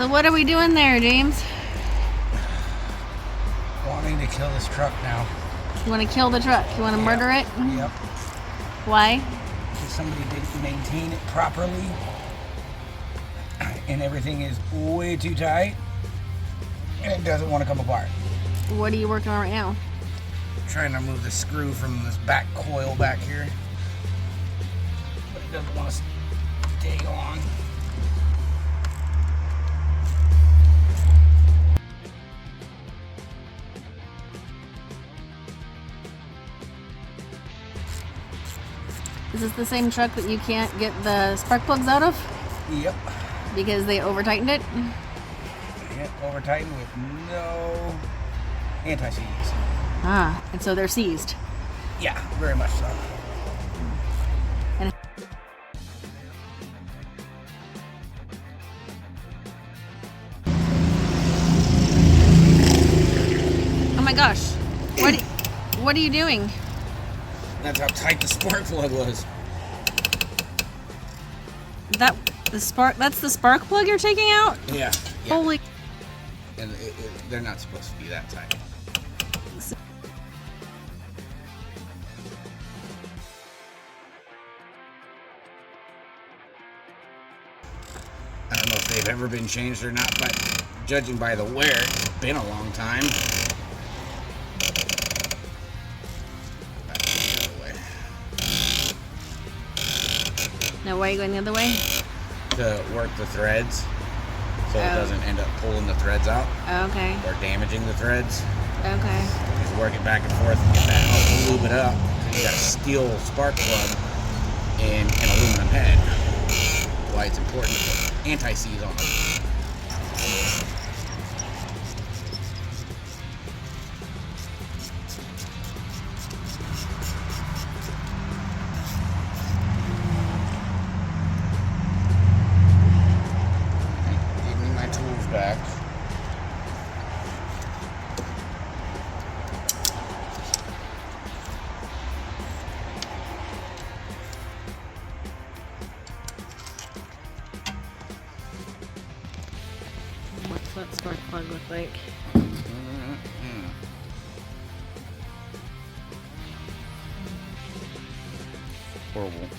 So what are we doing there, James? Wanting to kill this truck now. You want to kill the truck? You want to murder it? Yep. Why? Because somebody didn't maintain it properly. And everything is way too tight. And it doesn't want to come apart. What are you working on right now? Trying to remove the screw from this back coil back here. But it doesn't want to stay on. Is this the same truck that you can't get the spark plugs out of? Yep. Because they over-tightened it? Yep, over-tightened with no anti-seize. Ah, and so they're seized. Yeah, very much so. And oh my gosh. What are you doing? That's how tight the spark plug was. That's the spark plug you're taking out? Yeah. Holy. And they're not supposed to be that tight. I don't know if they've ever been changed or not, but judging by the wear, it's been a long time. Back the other way. Now why are you going the other way? To work the threads, so it doesn't end up pulling the threads out Okay. or damaging the threads. Okay. Just work it back and forth and get that out to lube it up. You got a steel spark plug and an aluminum head. Why it's important to put anti-seize on them. Give me my tools back. What's that spark plug look like? Horrible.